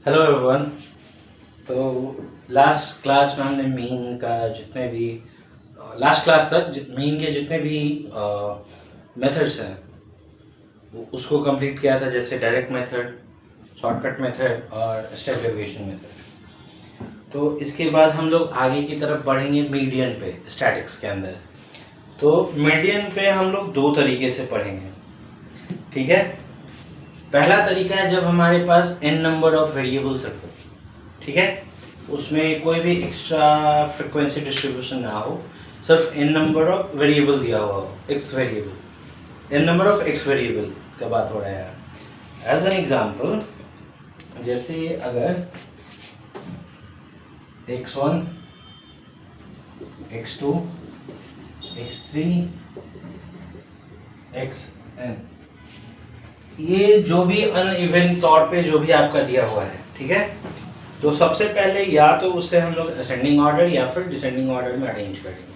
Hello everyone. तो last class में हमने मीन का जितने भी लास्ट क्लास तक मीन के जितने भी मेथड्स हैं उसको कंप्लीट किया था, जैसे डायरेक्ट मेथड, शॉर्टकट मेथड और स्टेप डेविएशन मेथड। तो इसके बाद हम लोग आगे की तरफ बढ़ेंगे मीडियन पे, स्टैटिक्स के अंदर। तो मीडियन पे हम लोग दो तरीके से पढ़ेंगे, ठीक है। पहला तरीका है जब हमारे पास n नंबर ऑफ वेरिएबल्स रखो, ठीक है, उसमें कोई भी एक्स्ट्रा फ्रिक्वेंसी डिस्ट्रीब्यूशन ना हो, सिर्फ n नंबर ऑफ वेरिएबल दिया हुआ हो, x variable, n number of x variable का बात हो रहा है। एज एन एग्जांपल, जैसे अगर x1, x2, x3, xn, ये जो भी अनइवन तौर पे जो भी आपका दिया हुआ है, ठीक है। तो सबसे पहले या तो उससे हम लोग असेंडिंग ऑर्डर या फिर डिसेंडिंग ऑर्डर में अरेंज करेंगे,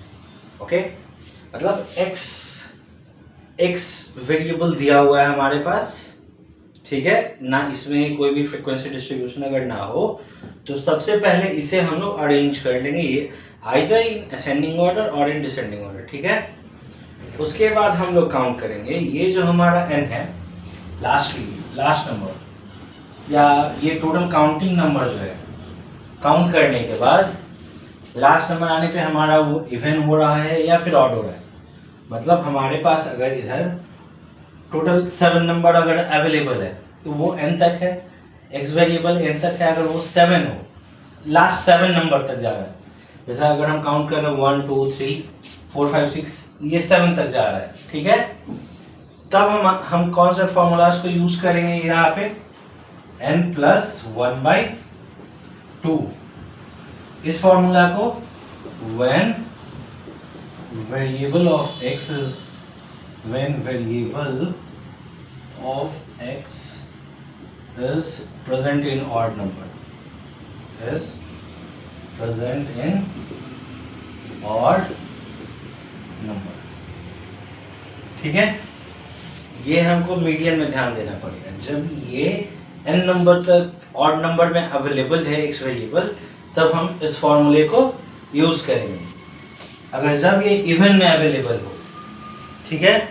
ओके। मतलब x वेरिएबल दिया हुआ है हमारे पास, ठीक है ना, इसमें कोई भी फ्रीक्वेंसी डिस्ट्रीब्यूशन अगर ना हो तो सबसे पहले इसे हम लोग अरेंज कर लेंगे, ये आइदर इन असेंडिंग ऑर्डर और इन डिसेंडिंग ऑर्डर, ठीक है। उसके बाद हम लोग काउंट करेंगे, ये जो हमारा n है, लास्ट नंबर या ये टोटल काउंटिंग नंबर जो है, काउंट करने के बाद लास्ट नंबर आने पे हमारा वो इवन हो रहा है या फिर ऑड हो रहा है। मतलब हमारे पास अगर इधर टोटल 7 नंबर अगर अवेलेबल है तो वो n तक है, x वेरिएबल n तक है, अगर वो 7 हो, लास्ट 7 नंबर तक जा रहा है। जैसे अगर हम काउंट कर रहे हैं 1 2 3 4 5 6, ये 7 तक जा रहा है, ठीक है। तब हम कौन से फॉर्मूलाज को यूज करेंगे यहाँ पे, n प्लस 1/2 इस फॉर्मूला को, when variable of x is present in odd number, is present in odd number, ठीक है। ये हमको मीडियन में ध्यान देना पड़ेगा। जब ये n नंबर तक ऑड नंबर में अवेलेबल है x वेरिएबल, तब हम इस फॉर्मूले को यूज करेंगे। अगर जब ये इवन में अवेलेबल हो, ठीक है,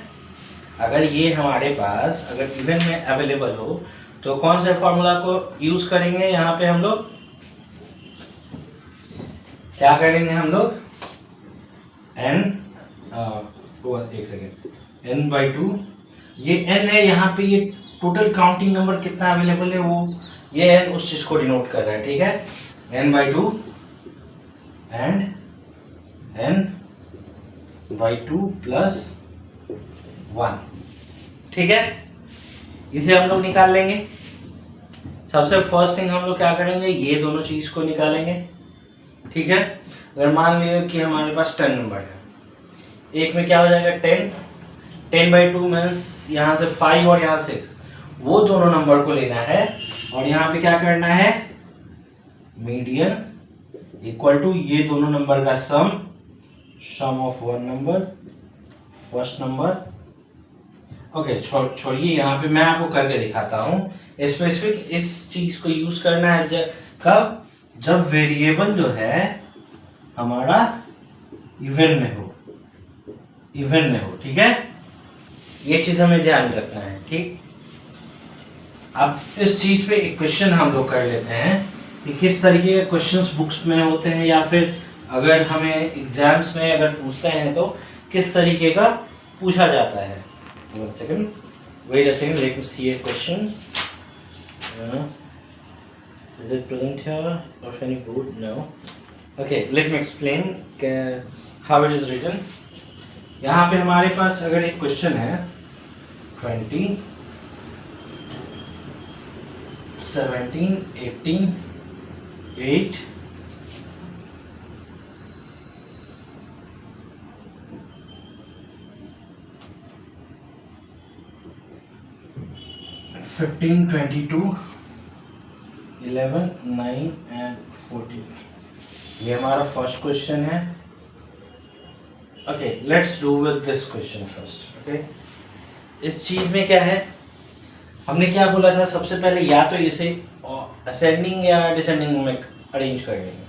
अगर ये हमारे पास अगर इवन में अवेलेबल हो तो कौन से फॉर्मूला को यूज करेंगे, यहाँ पे हम लोग क्या करेंगे, हम लोग एक सेकेंड, n/2, ये n है, यहाँ पे ये टोटल काउंटिंग नंबर कितना अवेलेबल है, वो ये n उस चीज को डिनोट कर रहा है, ठीक है। n/2 एंड n/2 प्लस 1, ठीक है। इसे हम लोग निकाल लेंगे। सबसे फर्स्ट थिंग हम लोग क्या करेंगे, ये दोनों चीज को निकालेंगे, ठीक है। अगर मान लिया कि हमारे पास 10 नंबर है, एक में क्या हो जाएगा 10/2 मीन्स यहाँ से 5 और यहाँ 6, वो दोनों नंबर को लेना है और यहाँ पे क्या करना है, मीडियन इक्वल टू ये दोनों नंबर का sum of one number, first number, okay. छोड़िए, यहाँ पे मैं आपको करके दिखाता हूँ स्पेसिफिक। इस चीज को यूज करना है कब, जब वेरिएबल जो है हमारा इवन में हो, ठीक है। ये चीज हमें ध्यान रखना है, ठीक। अब इस चीज पे एक क्वेश्चन हम लोग कर लेते हैं कि किस तरीके के क्वेश्चंस बुक्स में होते हैं, या फिर अगर हमें एग्जाम्स में अगर पूछते हैं तो किस तरीके का पूछा जाता है। One second, wait a second, let me see a question. Is it present here of any board? No. Okay, let me explain how it is written. यहाँ पे हमारे पास अगर एक क्वेश्चन है 20, 17, 18, 8, 15, 22, 11, 9 and 14, ये हमारा फर्स्ट क्वेश्चन है। Okay, let's do with this question first, okay. इस चीज में क्या है, हमने क्या बोला था, सबसे पहले या तो इसे असेंडिंग या डिसेंडिंग में अरेंज कर लेंगे।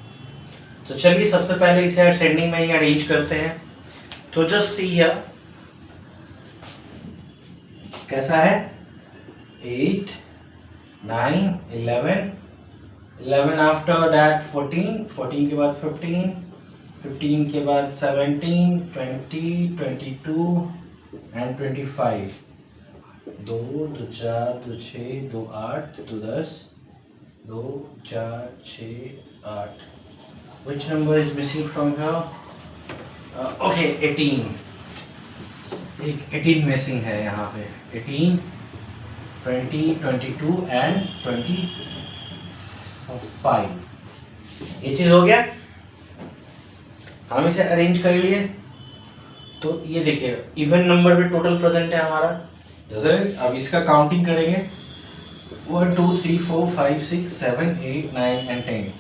तो चलिए सबसे पहले इसे असेंडिंग में ही अरेंज करते हैं। तो जस्ट सी हियर कैसा है, 8 9 11 11 आफ्टर दैट 14 14 के बाद 15 15 के बाद 17 20 22 and 25 2 2 4 2 6 2 8 2 10 2 4 6 8 which number is missing from here? Okay, 18 एक 18 मिसिंग है यहाँ पे, 18 20 22 एंड 25 ये चीज हो गया। हम इसे अरेंज कर लिए। तो ये देखिए इवन नंबर भी टोटल प्रेजेंट है हमारा। जैसे अब इसका काउंटिंग करेंगे 1 2 3 4 5 6 7 8 9 एंड 10।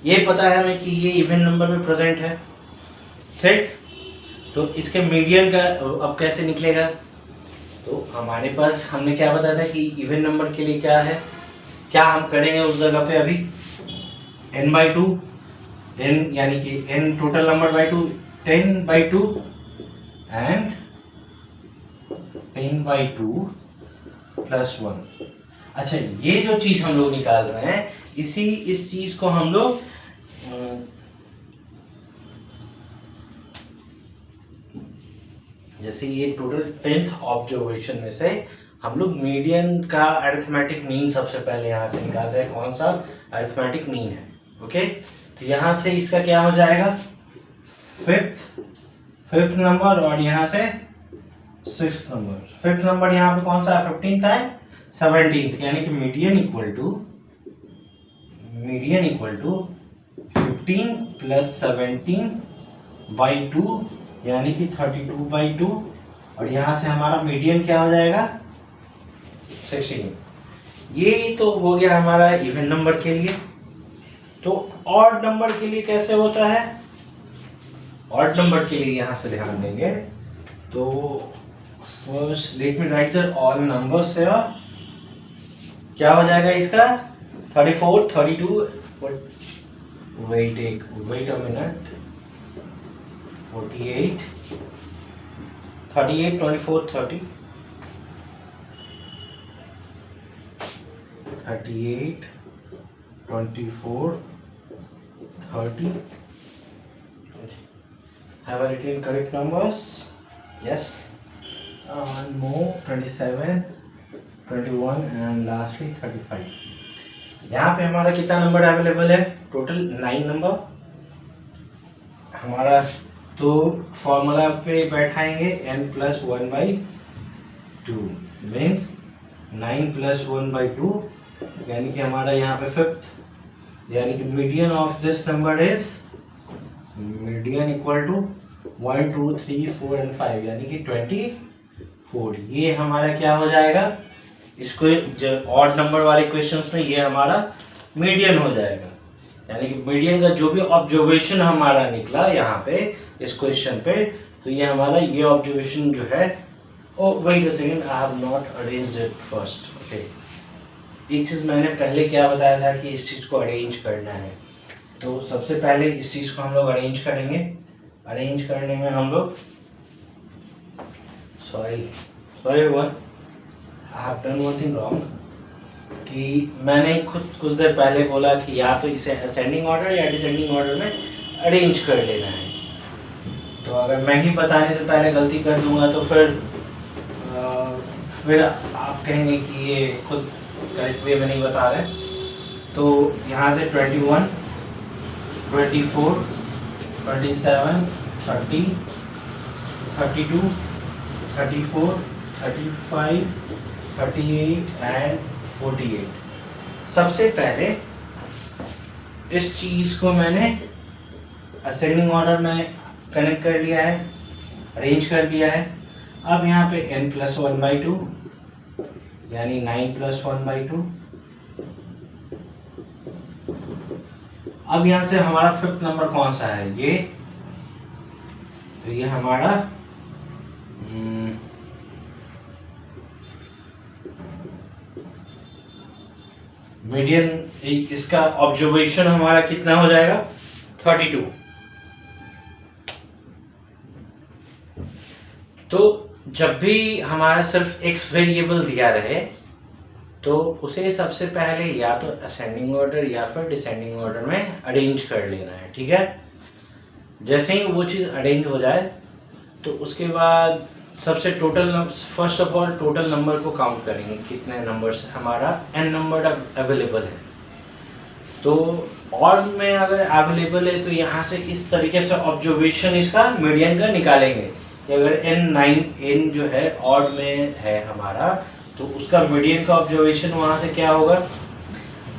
ये पता है हमें कि ये इवन नंबर में प्रेजेंट है, ठीक। तो इसके मीडियन का अब कैसे निकलेगा? तो हमारे पास हमने क्या बताया था कि इवन नंबर के लिए क्या है, क्या हम करेंगे उस जगह पे अभी n/2 n यानी कि n total number by 2 10/2 and 10/2 plus 1। अच्छा ये जो चीज हम लोग निकाल रहे हैं इस चीज को हम लोग जैसे ये टोटल 10th ऑब्जर्वेशन में से हम लोग मीडियन का अरिथमेटिक मीन सबसे पहले यहाँ से निकाल रहे हैं। कौन सा अरिथमेटिक मीन है? ओके, तो यहाँ से इसका क्या हो जाएगा, फिफ्थ नंबर और यहाँ से 6th नंबर। 5th नंबर यहाँ पे कौन सा है, 15th एंड 17th, यानी कि मीडियन इक्वल टू 15 प्लस 17/2 यानी कि 32/2 और यहाँ से हमारा मीडियन क्या हो जाएगा 16। ये तो हो गया हमारा इवन नंबर के लिए। तो ऑड नंबर के लिए कैसे होता है? ऑड नंबर के लिए यहाँ से ध्यान देंगे तो first let me right the all numbers. क्या हो जाएगा इसका 34 32 wait a minute 48 38 24 30 38 24 30 have I written correct numbers? Yes. One more 27 21 and lastly 35। यहाँ पे हमारा कितना नंबर अवेलेबल है? टोटल 9 नंबर हमारा। तो फॉर्मूला पे बैठाएंगे n+1/2 मीन्स 9 + 1/2 यानी कि हमारा यहाँ पे 5th, यानी कि median of this number is median equal to 1 2 3 4 and 5 यानी कि 24। ये हमारा क्या हो जाएगा, इसको ऑड नंबर वाले क्वेश्चंस में ये हमारा मीडियन हो जाएगा। यानी कि मीडियन का जो भी ऑब्जर्वेशन हमारा निकला यहाँ पे इस क्वेश्चन पे, तो ये हमारा ये ऑब्जर्वेशन जो है, oh wait a second I have not arranged it first. Okay, एक चीज मैंने पहले क्या बताया था कि इस चीज को अरेंज करना है। तो सबसे पहले इस चीज को हम लोग अरेंज करेंगे। अरेंज करने में हम लोग sorry one I have done one thing wrong कि मैंने खुद कुछ देर पहले बोला कि या तो इसे असेंडिंग ऑर्डर या डिसेंडिंग ऑर्डर में अरेंज कर लेना है। तो अगर मैं ही बताने से पहले गलती कर दूंगा तो फिर आप कहेंगे कि ये खुद करेक्ट वे में नहीं बता रहे। तो यहाँ से 21 24 27 30 32 34 35 38 एंड 48। सबसे पहले इस चीज को मैंने असेंडिंग ऑर्डर में कनेक्ट कर लिया है, अरेंज कर दिया है। अब यहाँ पे n+1/2 यानी 9+1/2। अब यहाँ से हमारा 5th नंबर कौन सा है, ये तो ये हमारा मीडियन इसका ऑब्जर्वेशन हमारा कितना हो जाएगा 32। तो जब भी हमारा सिर्फ x वेरिएबल दिया रहे तो उसे सबसे पहले या तो असेंडिंग ऑर्डर या फिर डिसेंडिंग ऑर्डर में अरेंज कर लेना है, ठीक है। जैसे ही वो चीज़ अरेंज हो जाए तो उसके बाद सबसे first of all total number को काउंट करेंगे, कितने नंबर्स हमारा n नंबर अवेलेबल है। तो ऑड में अगर अवेलेबल है तो यहाँ से इस तरीके से ऑब्जर्वेशन इसका मीडियन का निकालेंगे कि अगर n जो है ऑड में है हमारा तो उसका मीडियन का ऑब्जर्वेशन वहाँ से क्या होगा।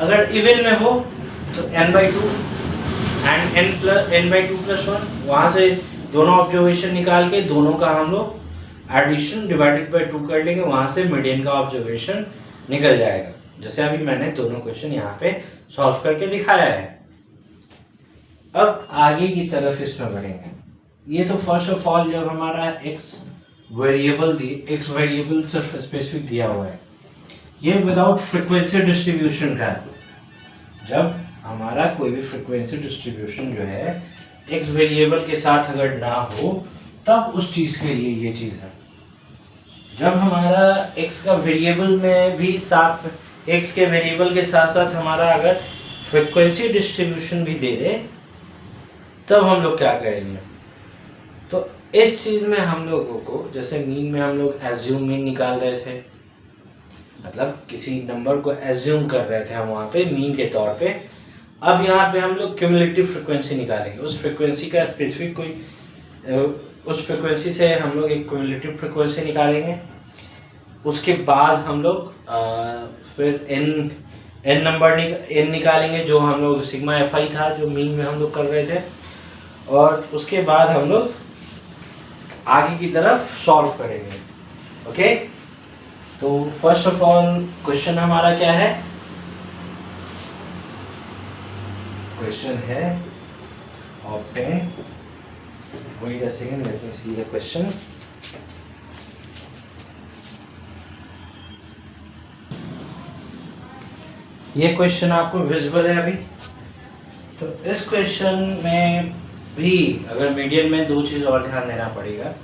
अगर इवन में हो तो n/2 एंड n/2+1, वहाँ से दोनों ऑब्जर्वेशन निकाल के दोनों का हम लोग एडिशन डिवाइडेड बाय 2 कर लेंगे, वहाँ से मीडियन का ऑब्जर्वेशन निकल जाएगा। जैसे अभी मैंने दोनों क्वेश्चन यहाँ पे सॉल्व करके दिखाया है। अब आगे की तरफ इसमें बढ़ेंगे। ये तो फर्स्ट ऑफ ऑल जब हमारा x वेरिएबल सिर्फ स्पेसिफिक दिया हुआ है, ये विदाउट फ्रीक्वेंसी डिस्ट्रीब्यूशन का है। जब हमारा कोई भी फ्रीक्वेंसी डिस्ट्रीब्यूशन जो है x वेरिएबल के साथ अगर ना हो तब उस चीज के लिए ये चीज है। जब हमारा x का वेरिएबल में भी साथ x के वेरिएबल के साथ साथ हमारा अगर फ्रीक्वेंसी डिस्ट्रीब्यूशन भी दे दे तब हम लोग क्या करेंगे। तो इस चीज में हम लोगों को जैसे मीन में हम लोग एज्यूम मीन निकाल रहे थे, मतलब किसी नंबर को एज्यूम कर रहे थे हम वहाँ पे मीन के तौर पे। अब यहाँ पे हम लोग क्यूमुलेटिव फ्रीक्वेंसी निकालेंगे, उस फ्रीक्वेंसी का स्पेसिफिक उस फ्रीक्वेंसी से हम लोग एक क्यूमुलेटिव फ्रीक्वेंसी निकालेंगे। उसके बाद हम लोग फिर n नंबर निकालेंगे जो हम लोग सिग्मा fi था जो मीन में हम लोग कर रहे थे, और उसके बाद हम लोग आगे की तरफ सॉल्व करेंगे। ओके, तो फर्स्ट ऑफ ऑल क्वेश्चन हमारा क्या है, क्वेश्चन है obtain, wait a second, let me see the question। ये क्वेश्चन आपको विजिबल है अभी। तो इस क्वेश्चन में भी अगर मीडियन में दो चीज और ध्यान देना पड़ेगा।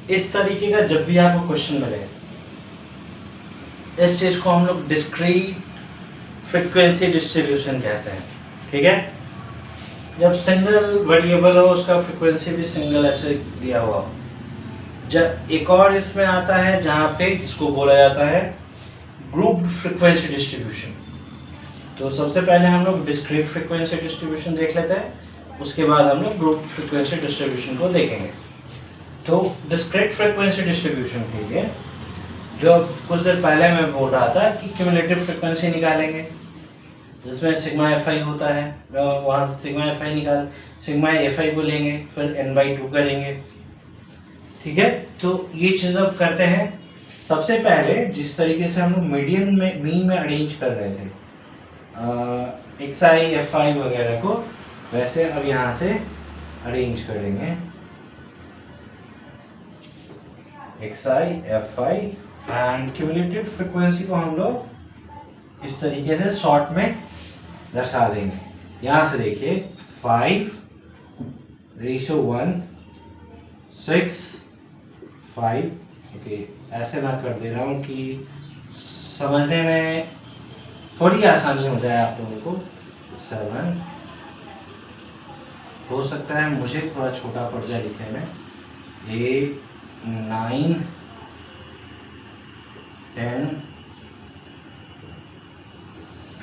इस तरीके का जब भी आपको क्वेश्चन मिले, इस चीज को हम लोग डिस्क्रीट फ्रीक्वेंसी डिस्ट्रीब्यूशन कहते हैं, ठीक है। जब सिंगल वेरिएबल हो उसका फ्रीक्वेंसी भी सिंगल ऐसे दिया हुआ हो। जब एक और इसमें आता है जहाँ पे जिसको बोला जाता है ग्रुप फ्रीक्वेंसी डिस्ट्रीब्यूशन। तो सबसे पहले हम लोग डिस्क्रीट फ्रीक्वेंसी डिस्ट्रीब्यूशन देख लेते हैं, उसके बाद हम लोग ग्रुप फ्रीक्वेंसी डिस्ट्रीब्यूशन को देखेंगे। तो डिस्क्रीट फ्रीक्वेंसी डिस्ट्रीब्यूशन के लिए जो कुछ देर पहले मैं बोल रहा था कि क्यूमुलेटिव फ्रीक्वेंसी निकालेंगे जिसमें सिग्मा fi होता है, वहाँ से सिग्मा fi निकाल सिग्मा fi को लेंगे, फिर n/2 करेंगे, ठीक है। तो ये चीज़ अब करते हैं। सबसे पहले जिस तरीके से हम लोग मीडियन में मीन में अरेंज कर रहे थे xi fi वगैरह को, वैसे अब यहाँ से अरेंज करेंगे xi fi and cumulative frequency को हम लोग इस तरीके से शॉर्ट में दर्शा देंगे। यहाँ से देखिए 5:1 6 5। ओके, ऐसे मैं कर दे रहा हूँ कि समझने में थोड़ी आसानी हो जाए आप लोगों को। 7 हो सकता है मुझे थोड़ा छोटा पड़ जाए लिखने में। 8 9 10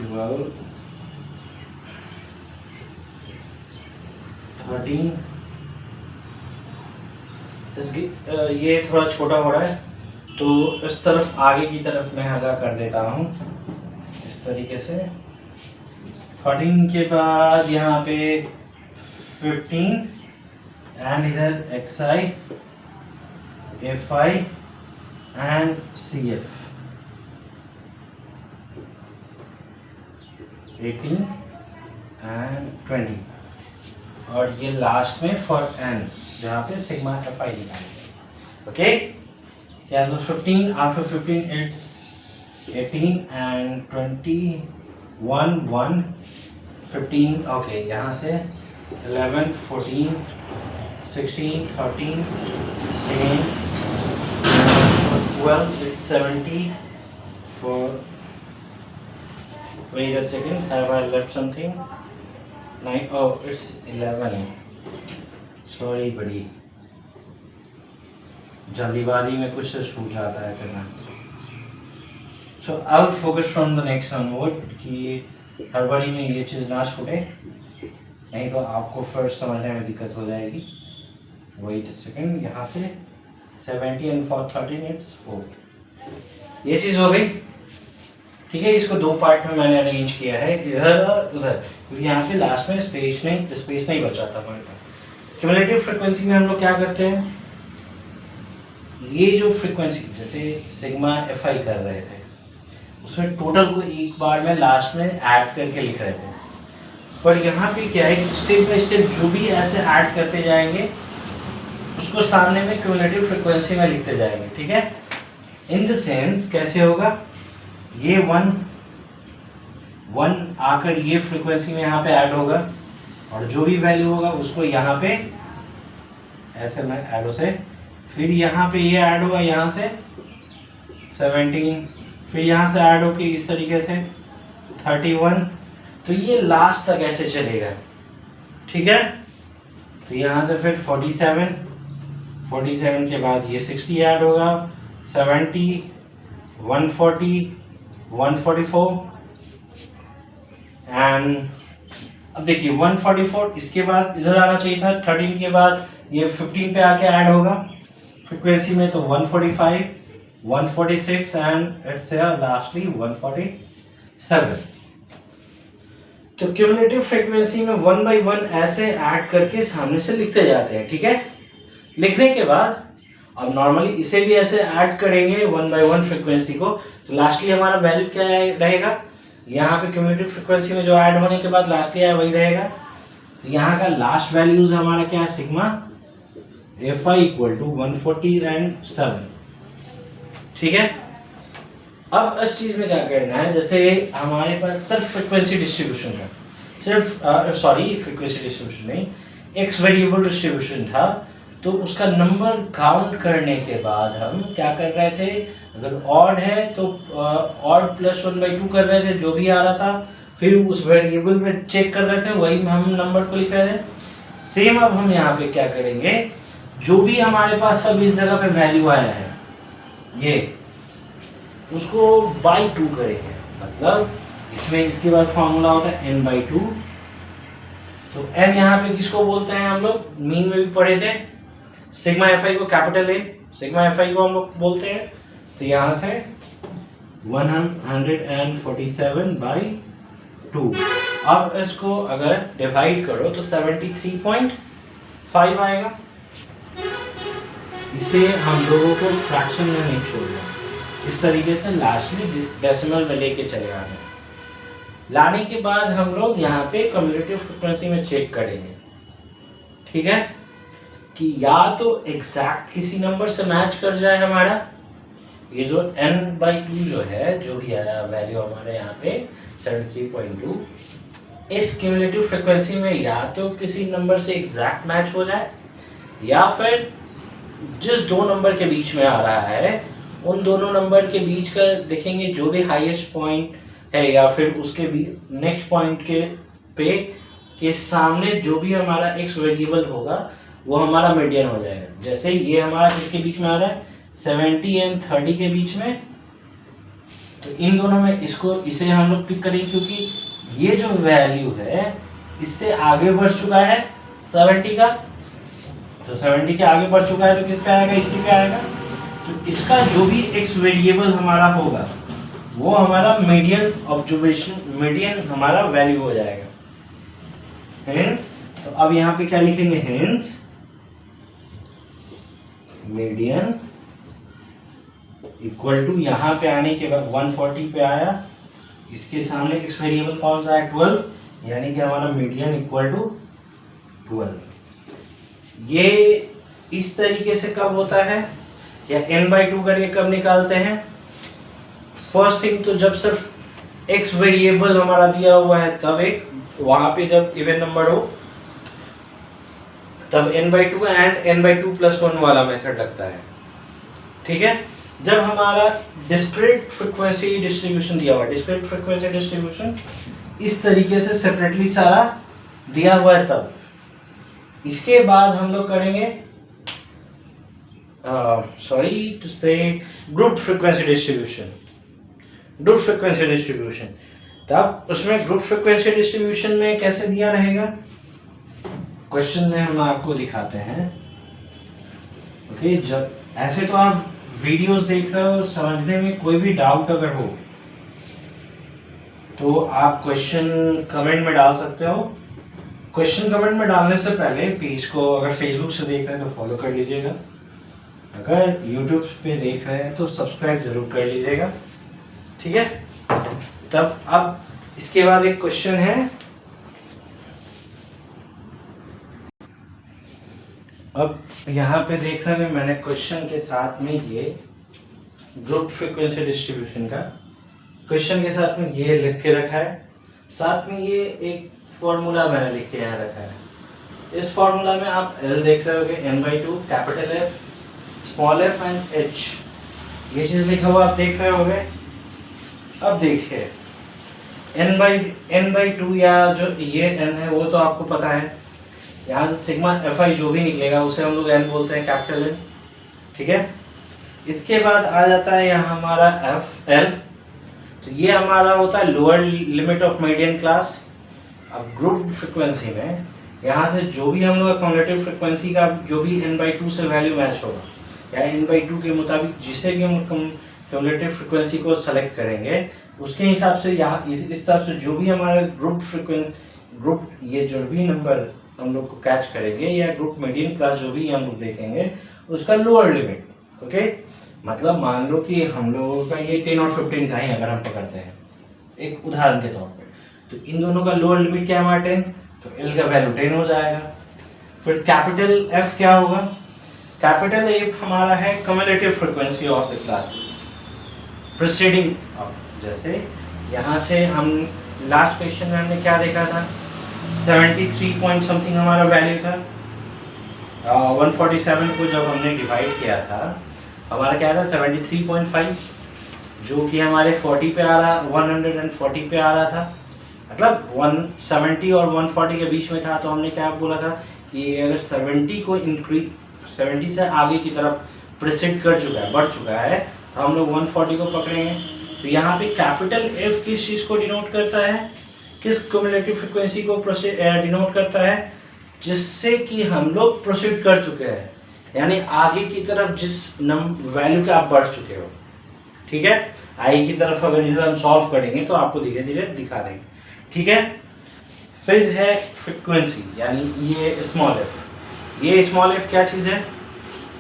12 13। ये थोड़ा छोटा हो रहा है तो इस तरफ आगे की तरफ मैं आगा कर देता हूँ इस तरीके से। 13 के बाद यहाँ पे 15 एंड इधर xi fi and cf 18 and 20, और ये लास्ट में फॉर n जहाँ पे सिग्मा fi निकालेंगे। Okay, yeah, so 15 after 15 it's 18 and 20 1 1 15 okay, यहाँ से 11 14 16 13 10 12 70 for wait a second, have I left something? 9 oh it's 11, sorry buddy, जल्दीबाजी में कुछ से छूट जाता है करना। So I'll focus from the next onward कि हड़बड़ी में ये चीज़ ना छूटे, नहीं तो आपको फर्स्ट समझने में दिक्कत हो जाएगी। Wait a second, यहाँ से 70 and for 13 it's 4, ये चीज़ हो गई। ठीक है, इसको दो पार्ट में मैंने अरेंज किया है, इधर और उधर, क्योंकि यहाँ पे लास्ट में स्पेस नहीं बचा था हमारे पास। क्यूमुलेटिव फ्रीक्वेंसी में हम लोग क्या करते हैं, ये जो फ्रीक्वेंसी जैसे सिग्मा एफ आई कर रहे थे, उसमें टोटल को एक बार में लास्ट में ऐड करके लिख रहे थे, पर यहाँ पे क्या है, स्टेप बाय स्टेप जो भी ऐसे ऐड करते जाएंगे उसको सामने में क्यूमुलेटिव फ्रीक्वेंसी में लिखते जाएंगे। ठीक है, इन द सेंस कैसे होगा, ये 1 आकर ये फ्रीक्वेंसी में यहाँ पे ऐड होगा, और जो भी वैल्यू होगा उसको यहाँ पे ऐसे में ऐड हो से, फिर यहाँ पे ये ऐड होगा यहाँ से 17, फिर यहाँ से ऐड होके इस तरीके से 31, तो ये लास्ट तक ऐसे चलेगा। ठीक है, तो यहाँ से फिर 47 के बाद ये 60 ऐड होगा, 70 140 144 एंड अब देखिए 144, इसके बाद इधर आना चाहिए था 13 के बाद ये 15 पे आके ऐड होगा फ्रीक्वेंसी में, तो 145 146 एंड इट्स लास्टली 147। तो क्यूमुलेटिव फ्रीक्वेंसी में 1 by 1 ऐसे ऐड करके सामने से लिखते जाते हैं। ठीक है, लिखने के बाद अब नॉर्मली इसे भी ऐसे ऐड करेंगे 1 by 1 फ्रीक्वेंसी को, तो लास्टली हमारा वैल्यू क्या रहेगा, यहाँ पे क्यूमुलेटिव फ्रीक्वेंसी में जो ऐड होने के बाद लास्टली है वही रहेगा। तो यहाँ का लास्ट वैल्यूज हमारा क्या है, sigma f i equal to 140 and 7। ठीक है, अब इस चीज में क्या करना है, जैसे हमारे पास सिर्फ फ्रीक्वेंसी डिस्ट्रीब्यूशन था, फ्रीक्वेंसी डिस्ट्रीब्यूशन नहीं, एक्स वेरिएबल डिस्ट्रीब्यूशन था, तो उसका नंबर काउंट करने के बाद हम क्या कर रहे थे, अगर ऑड है तो ऑड प्लस 1/2 कर रहे थे जो भी आ रहा था, फिर उस वेरिएबल में चेक कर रहे थे, वही हम नंबर को लिख रहे थे। सेम अब हम यहाँ पे क्या करेंगे, जो भी हमारे पास अब इस जगह पे वैल्यू आया है ये, उसको बाई 2 करेंगे, मतलब इसमें इसके बाद फॉर्मूला होता है n/2, तो n यहाँ पे किसको बोलते हैं, हम लोग मीन में भी पढ़े थे, सिग्मा एफ आई को कैपिटल ए, सिग्मा एफ आई को हम लोग बोलते हैं, तो यहाँ से 147/2। अब इसको अगर डिवाइड करो तो 73.5 आएगा। इसे हम लोगों को फ्रैक्शन में नहीं छोड़ना, इस तरीके से लास्टली डेसिमल में लेके चले आने। लाने के बाद हम लोग यहाँ पे क्यूमुलेटिव फ्रीक्वेंसी में चेक करेंगे। ठीक है, कि या तो एग्जैक्ट किसी नंबर से मैच कर जाए हमारा, ये जो n/2 जो है, जो भी आया वैल्यू हमारे यहाँ पे 73.2, इस क्यूमुलेटिव फ्रीक्वेंसी में या तो किसी नंबर से एग्जैक्ट मैच हो जाए, या फिर जिस दो नंबर के बीच में आ रहा है उन दोनों नंबर के बीच का देखेंगे, जो भी हाईएस्ट पॉइंट है या फिर उसके भी नेक्स्ट पॉइंट के सामने जो भी हमारा एक्स वेरिएबल होगा वो हमारा मीडियन हो जाएगा। जैसे ये हमारा किसके बीच में आ रहा है, 70 एंड 30 के बीच में, तो इन दोनों में इसे हम लोग पिक करेंगे, क्योंकि ये जो वैल्यू है इससे आगे बढ़ चुका है 70 का, तो 70 के आगे बढ़ चुका है तो किस पे आएगा, इसी पे आएगा। तो इसका जो भी एक्स वेरिएबल हमारा होगा वो हमारा मीडियन हमारा वैल्यू हो जाएगा। हेंस, तो अब यहाँ पे क्या लिखेंगे, हेंस मीडियन इक्वल टू, यहाँ पे आने के बाद 140 पे आया, इसके सामने एक्स वेरिएबल कौन सा है, 12, यानी कि हमारा मीडियन इक्वल टू 12। ये इस तरीके से कब होता है, या n/2 करके कब निकालते हैं। फर्स्ट थिंग तो जब सिर्फ x वेरिएबल हमारा दिया हुआ है, तब एक वहां पे जब इवन नंबर हो तब n/2 एंड n/2 + 1 वाला मेथड लगता है। ठीक है, जब हमारा डिस्क्रीट फ्रीक्वेंसी डिस्ट्रीब्यूशन दिया हुआ है, डिस्क्रीट फ्रीक्वेंसी डिस्ट्रीब्यूशन इस तरीके से सेपरेटली सारा दिया हुआ है, तब इसके बाद हम लोग करेंगे सॉरी टू से group frequency distribution. Group frequency distribution, तब उसमें ग्रुप फ्रीक्वेंसी डिस्ट्रीब्यूशन में कैसे दिया रहेगा, क्वेश्चन में हम आपको दिखाते हैं। ओके, जब ऐसे तो आप वीडियोस देख रहे हो, समझने में कोई भी डाउट अगर हो तो आप क्वेश्चन कमेंट में डाल सकते हो। क्वेश्चन कमेंट में डालने से पहले पेज को अगर फेसबुक से देख रहे हैं तो फॉलो कर लीजिएगा, अगर यूट्यूब पे देख रहे हैं तो सब्सक्राइब जरूर कर लीजिएगा। ठीक है, तब अब इसके बाद एक क्वेश्चन है, अब यहाँ पे देख रहे हैं मैंने क्वेश्चन के साथ में ये ग्रुप फ्रीक्वेंसी डिस्ट्रीब्यूशन का क्वेश्चन के साथ में ये लिख के रखा है, साथ में ये एक फॉर्मूला मैंने लिख के यहाँ रखा है। इस फॉर्मूला में आप L देख रहे होगे, n/2 capital F small f and h, ये चीज लिखा हुआ आप देख रहे होगे। अब देखिए n/2 या जो ये n है वो तो आपको पता है, यहाँ से सिग्मा fi जो भी निकलेगा उसे हम लोग n बोलते हैं, कैपिटल N। ठीक है, इसके बाद आ जाता है यहाँ हमारा L, तो ये हमारा होता है lower limit of median class. अब ग्रुप फ्रीक्वेंसी में यहाँ से जो भी हम लोग कम्युलेटिव फ्रीक्वेंसी का जो भी n/2 से वैल्यू मैच होगा या n/2 के मुताबिक जिसे भी हम कम्युलेटिव फ्रीक्वेंसी को सेलेक्ट करेंगे उसके हिसाब से यहाँ इस तरफ से जो भी हमारा ग्रुप ये जो भी नंबर हम लोग को कैच करेंगे या ग्रुप मीडियन क्लास जो भी हम लोग देखेंगे उसका लोअर लिमिट। ओके, मतलब मान लो कि हम लोगों का ये 10 और 15 का ही अगर हम पकड़ते हैं एक उदाहरण के तौर पे, तो इन दोनों का लोअर लिमिट क्या है हमारा 10, तो L का वैल्यू 10 हो जाएगा। फिर कैपिटल F क्या होगा, कैपिटल F हमारा है cumulative frequency of the class preceding. जैसे यहाँ से हम लास्ट क्वेश्चन में हमने क्या देखा था, 73 पॉइंट समथिंग हमारा वैल्यू था। 147 को जब हमने डिवाइड किया था हमारा क्या था 73.5, जो कि हमारे 40 पे आ रहा 140 पे आ रहा था, मतलब 170 और 140 के बीच में था। तो हमने क्या बोला था कि अगर 70 को इंक्रीज 70 से आगे की तरफ प्रेसिड कर चुका है, बढ़ चुका है, तो हम लोग 140 को पकड़ेंगे। तो यहाँ पे कैपिटल F किस चीज़ को डिनोट करता है, किस क्युमुलेटिव फ्रीक्वेंसी को डिनोट करता है, जिससे कि हम लोग प्रोसीड कर चुके हैं, यानी आगे की तरफ जिस वैल्यू के आप बढ़ चुके हो। ठीक है, आगे की तरफ अगर इधर हम सॉल्व करेंगे तो आपको धीरे धीरे दिखा देंगे। ठीक है, फिर है फ्रीक्वेंसी, यानी ये स्मॉल f। ये स्मॉल f क्या चीज़ है,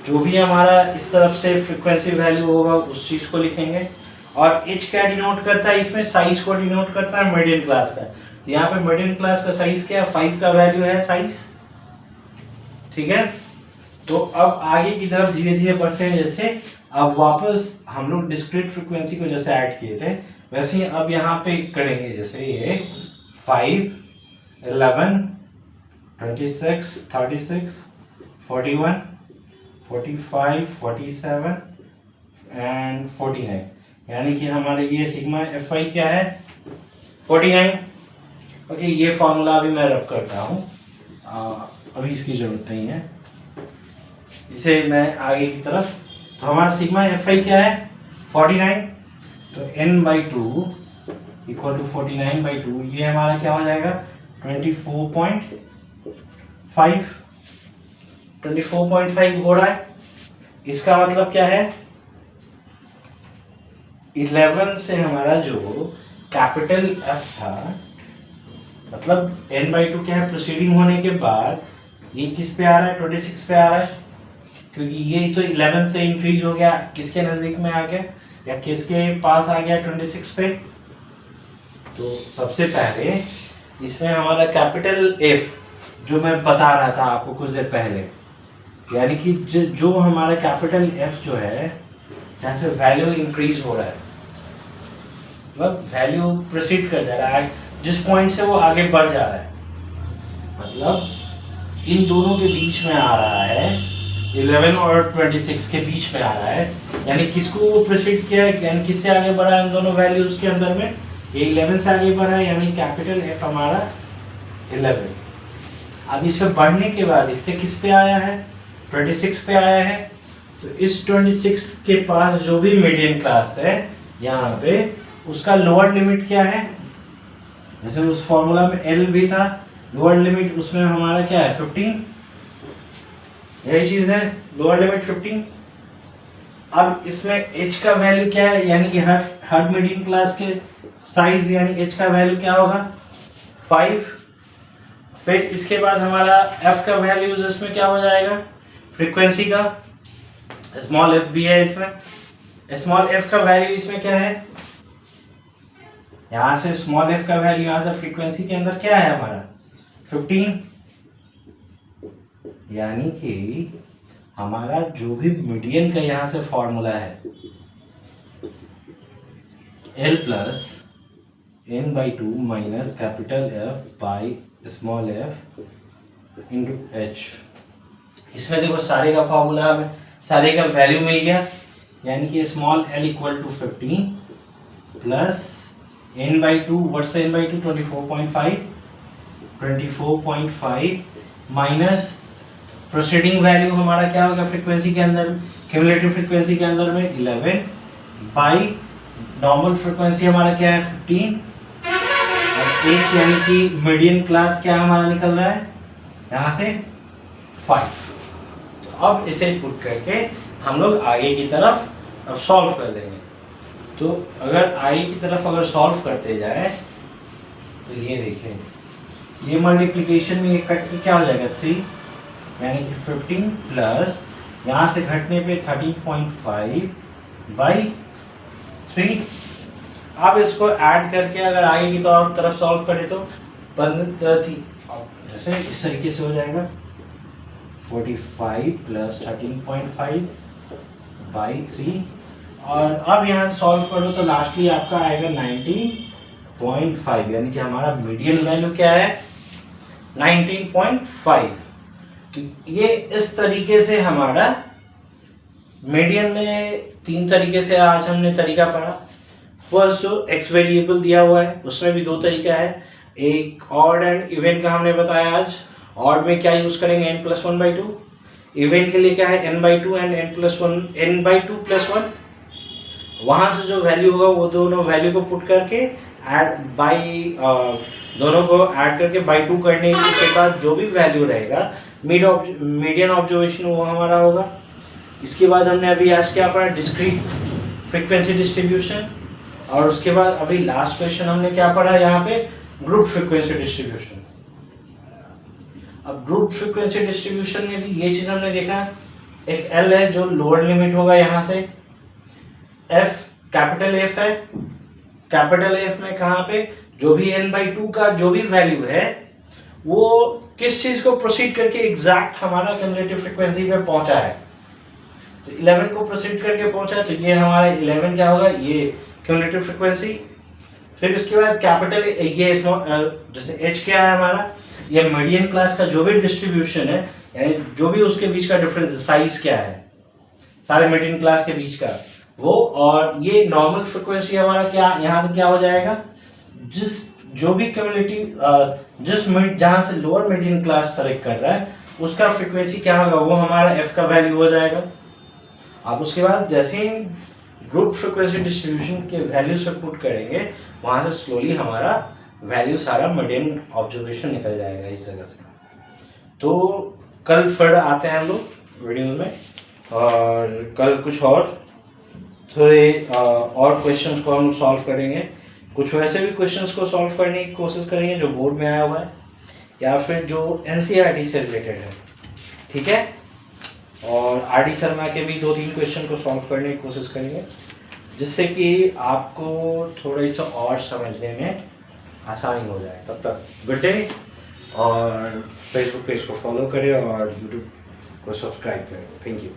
जो भी हमारा इस तरफ से फ्रीक्वेंसी वैल्यू होगा उस चीज़ को लिखेंगे। और h क्या डिनोट करता है, इसमें साइज को डिनोट करता है मीडियन क्लास का। तो यहाँ पे मीडियन क्लास का साइज क्या है, 5 का वैल्यू है साइज। ठीक है, तो अब आगे की तरफ धीरे धीरे बढ़ते हैं। जैसे अब वापस हम लोग डिस्क्रीट फ्रीक्वेंसी को जैसे ऐड किए थे वैसे ही अब यहाँ पे करेंगे। जैसे ये 5, 11, 26, 36, 41, 45, 47 एंड 49, यानी कि हमारे ये सिग्मा fi क्या है 49। ओके, ये फॉर्मूला अभी मैं रब करता हूँ, अभी इसकी जरूरत नहीं है, इसे मैं आगे की तरफ। तो हमारा सिग्मा fi क्या है 49, तो n/2 इक्वल टू 49/2, ये हमारा क्या हो जाएगा 24.5 हो रहा है। इसका मतलब क्या है 11 से हमारा जो कैपिटल F था, मतलब n/2 क्या है प्रोसीडिंग होने के बाद ये किस पे आ रहा है 26 पे आ रहा है, क्योंकि ये तो 11 से इंक्रीज हो गया, किसके नजदीक में आ गया या किसके पास आ गया 26 पे। तो सबसे पहले इसमें हमारा कैपिटल F जो मैं बता रहा था आपको कुछ देर पहले, यानी कि जो हमारा कैपिटल F जो है जहाँ से वैल्यू इंक्रीज हो रहा है, मतलब वैल्यू प्रोसीड कर जा रहा है, जिस पॉइंट से वो आगे बढ़ जा रहा है, मतलब इन दोनों के बीच में आ रहा है, 11 और 26 के बीच में आ रहा है, यानी किसको वो प्रोसीड किया है, यानी किससे आगे बढ़ा है इन दोनों वैल्यूज के अंदर में, ये 11 से आगे बढ़ा है, यानी कैपिटल F हमारा 11। अब इसमें बढ़ने के बाद इससे किस पे आया है, 26 पे आया है, तो इस 26 के पास जो भी मीडियन क्लास है यहाँ पे, उसका लोअर लिमिट क्या है, जैसे उस फॉर्मूला में L भी था, लोअर लिमिट उसमें हमारा क्या है 15, यही चीज है, लोअर लिमिट 15। अब इसमें h का वैल्यू क्या है, यानी कि हर मीडियम क्लास के साइज यानी h का वैल्यू क्या होगा 5। फिर इसके बाद हमारा f का वैल्यू इसमें क्या हो जाएगा, फ्रीक्वेंसी का स्मॉल f भी है इसमें, स्मॉल f का वैल्यू इसमें क्या है, यहाँ से स्मॉल f का वैल्यू यहाँ से फ्रीक्वेंसी के अंदर क्या है हमारा 15, यानी कि हमारा जो भी मीडियन का यहाँ से फॉर्मूला है L plus n/2 minus capital F by small f into h, इसमें देखो सारे का फॉर्मूला हमें सारे का वैल्यू मिल गया, यानी कि small l equal to 15 plus n/2, what's n/2 24.5 minus proceeding value हमारा क्या होगा फ्रीक्वेंसी के अंदर, क्यूमुलेटिव फ्रीक्वेंसी के अंदर में 11 बाई नॉर्मल फ्रीक्वेंसी हमारा क्या है 15, और h यानी कि मीडियन क्लास क्या हमारा निकल रहा है यहाँ से 5। तो अब इसे पुट करके हम लोग आगे की तरफ अब सॉल्व कर देंगे। तो अगर आगे की तरफ अगर सॉल्व करते जाए तो ये देखें, ये मल्टीप्लिकेशन में एक कट के क्या हो जाएगा 3, यानी कि 15 प्लस यहाँ से घटने पे 13.5 बाई 3। अब इसको ऐड करके अगर आगे की तरफ सॉल्व करें तो जैसे इस तरीके से हो जाएगा 45 प्लस 13.5 बाई 3, और अब यहाँ सॉल्व करो तो लास्टली आपका आएगा 19.5, यानी कि हमारा मीडियन वैल्यू क्या है 19.5। तो ये इस तरीके से हमारा मीडियन में 3 तरीके से आज हमने तरीका पढ़ा। फर्स्ट जो x वेरिएबल दिया हुआ है उसमें भी 2 तरीका है, एक ऑड एंड इवन का हमने बताया आज। ऑड में क्या यूज करेंगे n+1/2, इवन के लिए क्या है n/2 एंड n/2 + 1। वहां से जो वैल्यू होगा वो दोनों वैल्यू को पुट करके ऐड बाई दोनों को ऐड करके बाई 2 करने के बाद जो भी वैल्यू रहेगा मीडियन ऑब्जर्वेशन वो हमारा होगा। इसके बाद हमने अभी आज क्या पढ़ा, डिस्क्रीट फ्रीक्वेंसी डिस्ट्रीब्यूशन, और उसके बाद अभी लास्ट क्वेश्चन हमने क्या पढ़ा यहाँ पे, ग्रुप फ्रीक्वेंसी डिस्ट्रीब्यूशन। अब ग्रुप फ्रीक्वेंसी डिस्ट्रीब्यूशन में भी ये चीज हमने देखा, एक L है जो लोअर लिमिट होगा यहाँ से, F कैपिटल F है, कैपिटल F में कहाँ पे जो भी n/2 का जो भी वैल्यू है वो किस चीज को प्रोसीड करके एग्जैक्ट हमारा क्यूमुलेटिव फ्रीक्वेंसी पे पहुंचा है, तो 11 को प्रोसीड करके पहुंचा है, तो ये हमारा 11 क्या होगा, ये क्यूमुलेटिव फ्रीक्वेंसी। फिर इसके बाद कैपिटल ये जैसे h क्या है हमारा, ये मीडियन क्लास का जो भी डिस्ट्रीब्यूशन है, यानी जो भी उसके बीच का डिफरेंस साइज क्या है सारे मीडियन क्लास के बीच का वो, और ये नॉर्मल फ्रीक्वेंसी हमारा क्या यहाँ से क्या हो जाएगा, जो भी क्यूमुलेटिव जहाँ से लोअर मीडियन क्लास सेलेक्ट कर रहा है उसका फ्रीक्वेंसी क्या होगा, वो हमारा f का वैल्यू हो जाएगा। अब उसके बाद जैसे ही ग्रुप फ्रीक्वेंसी डिस्ट्रीब्यूशन के वैल्यूज पे पुट करेंगे वहां से स्लोली हमारा वैल्यू सारा मीडियन ऑब्जर्वेशन निकल जाएगा इस जगह से। तो कल फिर आते हैं हम लोग वीडियो में, और कल कुछ और थोड़े और क्वेश्चंस को हम सॉल्व करेंगे, कुछ वैसे भी क्वेश्चंस को सॉल्व करने की कोशिश करेंगे जो बोर्ड में आया हुआ है या फिर जो NCERT से रिलेटेड है, ठीक है। और RD शर्मा के भी 2-3 क्वेश्चन को सॉल्व करने की कोशिश करेंगे जिससे कि आपको थोड़ा सा और समझने में आसानी हो जाए। तब तक गुड डे, और फेसबुक पेज को फॉलो करें और यूट्यूब को सब्सक्राइब करें। Thank you.